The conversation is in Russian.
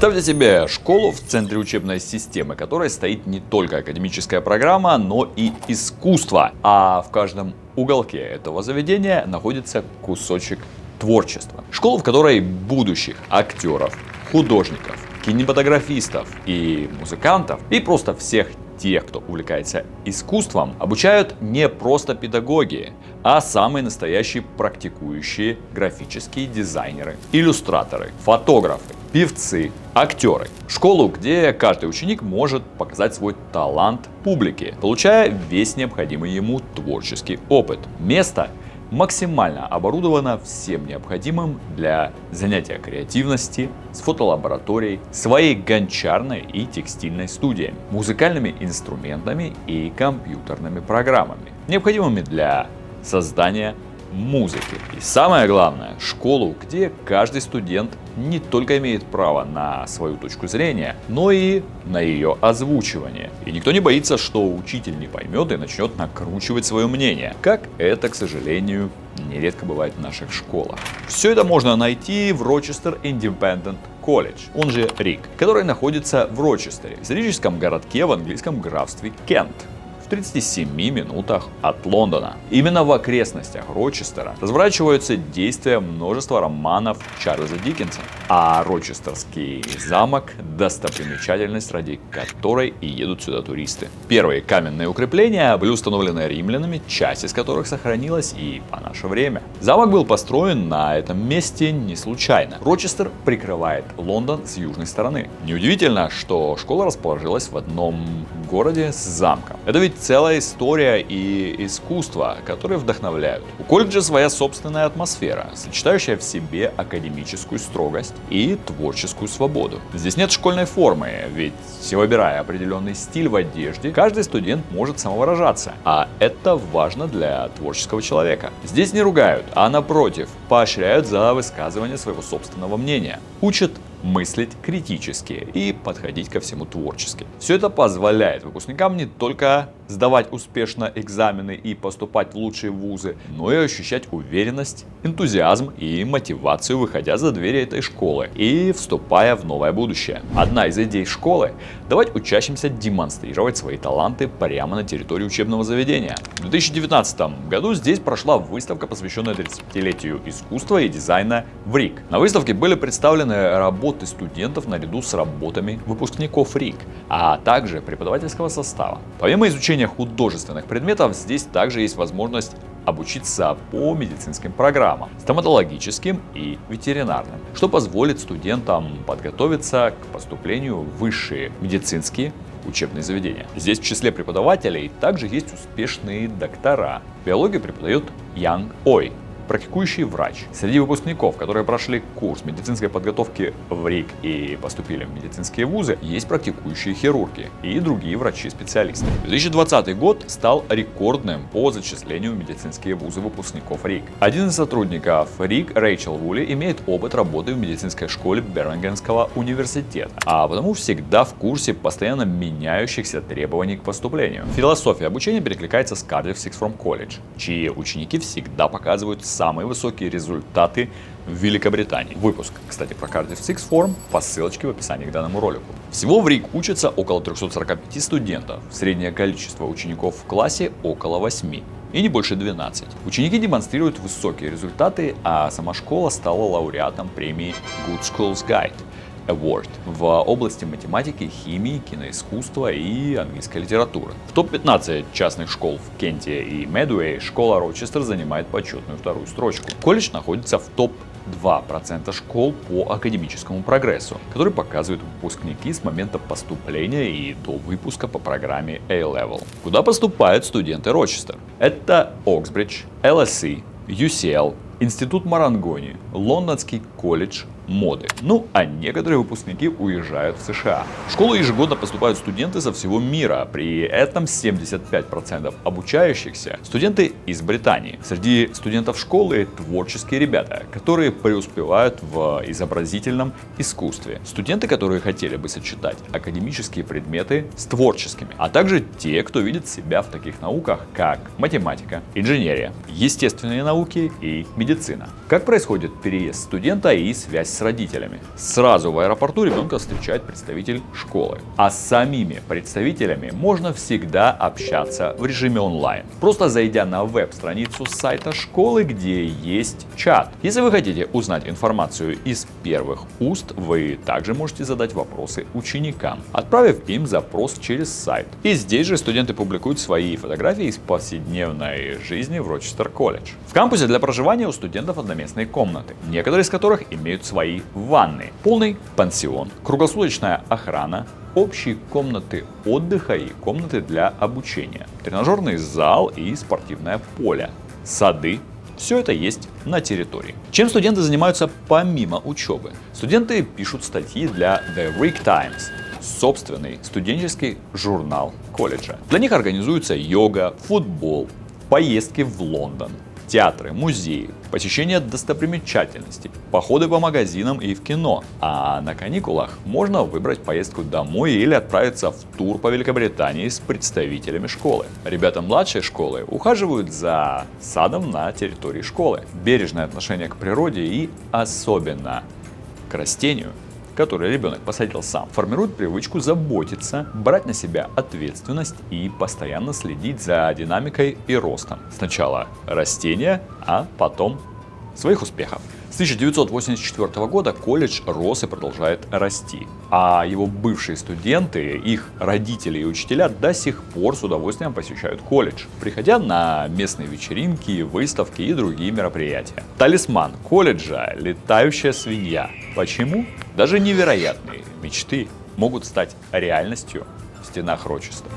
Представьте себе школу в центре учебной системы, которой стоит не только академическая программа, но и искусство. А в каждом уголке этого заведения находится кусочек творчества. Школа, в которой будущих актеров, художников, кинематографистов и музыкантов, и просто всех тех, кто увлекается искусством, обучают не просто педагоги, а самые настоящие практикующие графические дизайнеры, иллюстраторы, фотографы, певцы, актеры. Школу, где каждый ученик может показать свой талант публике, получая весь необходимый ему творческий опыт. Место максимально оборудовано всем необходимым для занятия креативности, с фотолабораторией, своей гончарной и текстильной студиями, музыкальными инструментами и компьютерными программами, необходимыми для создания музыки. И самое главное, школу, где каждый студент не только имеет право на свою точку зрения, но и на ее озвучивание. И никто не боится, что учитель не поймет и начнет накручивать свое мнение, как это, к сожалению, нередко бывает в наших школах. Все это можно найти в Rochester Independent College, он же РИК, который находится в Рочестере, историческом городке в английском графстве Кент, в 37 минутах от Лондона. Именно в окрестностях Рочестера разворачиваются действия множества романов Чарльза Диккенса. А Рочестерский замок – достопримечательность, ради которой и едут сюда туристы. Первые каменные укрепления были установлены римлянами, часть из которых сохранилась и по наше время. Замок был построен на этом месте не случайно. Рочестер прикрывает Лондон с южной стороны. Неудивительно, что школа расположилась в одном городе с замком. Это ведь целая история и искусство, которые вдохновляют. У колледжа своя собственная атмосфера, сочетающая в себе академическую строгость и творческую свободу. Здесь нет школьной формы, ведь выбирая определенный стиль в одежде, каждый студент может самовыражаться, а это важно для творческого человека. Здесь не ругают, а напротив, поощряют за высказывание своего собственного мнения. Учат мыслить критически и подходить ко всему творчески. Все это позволяет выпускникам не только сдавать успешно экзамены и поступать в лучшие вузы, но и ощущать уверенность, энтузиазм и мотивацию, выходя за двери этой школы и вступая в новое будущее. Одна из идей школы – давать учащимся демонстрировать свои таланты прямо на территории учебного заведения. В 2019 году здесь прошла выставка, посвященная 30-летию искусства и дизайна в РИК. На выставке были представлены работы студентов наряду с работами выпускников РИК, а также преподавательского состава. Помимо изучения художественных предметов, здесь также есть возможность обучиться по медицинским программам, стоматологическим и ветеринарным, что позволит студентам подготовиться к поступлению в высшие медицинские учебные заведения. Здесь в числе преподавателей также есть успешные доктора. Биологию преподает Янг Ой, практикующий врач. Среди выпускников, которые прошли курс медицинской подготовки в РИК и поступили в медицинские вузы, есть практикующие хирурги и другие врачи-специалисты. 2020 год стал рекордным по зачислению в медицинские вузы выпускников РИК. Один из сотрудников РИК, Рэйчел Вули, имеет опыт работы в медицинской школе Бирмингемского университета, а потому всегда в курсе постоянно меняющихся требований к поступлению. Философия обучения перекликается с Cardiff Sixth Form College, чьи ученики всегда показывают самые высокие результаты в Великобритании. Выпуск, кстати, про Cardiff Sixth Form по ссылочке в описании к данному ролику. Всего в РИК учатся около 345 студентов. Среднее количество учеников в классе около 8 и не больше 12. Ученики демонстрируют высокие результаты, а сама школа стала лауреатом премии Good Schools Guide Award в области математики, химии, киноискусства и английской литературы. В топ-15 частных школ в Кенте и Медуэй школа Рочестер занимает почетную вторую строчку. Колледж находится в топ-2% школ по академическому прогрессу, который показывают выпускники с момента поступления и до выпуска по программе A-Level. Куда поступают студенты Рочестер? Это Оксбридж, LSE, UCL, Институт Марангони, Лондонский колледж моды. Ну, а некоторые выпускники уезжают в США. В школу ежегодно поступают студенты со всего мира, при этом 75% обучающихся студенты из Британии. Среди студентов школы творческие ребята, которые преуспевают в изобразительном искусстве. Студенты, которые хотели бы сочетать академические предметы с творческими, а также те, кто видит себя в таких науках, как математика, инженерия, естественные науки и медицина. Как происходит переезд студента и связь с с родителями. Сразу в аэропорту ребенка встречает представитель школы. А с самими представителями можно всегда общаться в режиме онлайн. Просто зайдя на веб-страницу сайта школы, где есть чат. Если вы хотите узнать информацию из первых уст, вы также можете задать вопросы ученикам, отправив им запрос через сайт. И здесь же студенты публикуют свои фотографии из повседневной жизни в Рочестер-колледж. В кампусе для проживания у студентов одноместные комнаты, некоторые из которых имеют свои ванны, полный пансион, круглосуточная охрана, общие комнаты отдыха и комнаты для обучения, тренажерный зал и спортивное поле, сады. Все это есть на территории. Чем студенты занимаются помимо учебы? Студенты пишут статьи для The Week Times, собственный студенческий журнал колледжа. Для них организуется йога, футбол, поездки в Лондон, театры, музеи, посещение достопримечательностей, походы по магазинам и в кино. А на каникулах можно выбрать поездку домой или отправиться в тур по Великобритании с представителями школы. Ребята младшей школы ухаживают за садом на территории школы. Бережное отношение к природе и особенно к растению, который ребенок посадил сам, формирует привычку заботиться, брать на себя ответственность и постоянно следить за динамикой и ростом. Сначала растения, а потом своих успехов. С 1984 года колледж рос и продолжает расти. А его бывшие студенты, их родители и учителя до сих пор с удовольствием посещают колледж, приходя на местные вечеринки, выставки и другие мероприятия. Талисман колледжа – летающая свинья. Почему? Даже невероятные мечты могут стать реальностью в стенах Рочестера.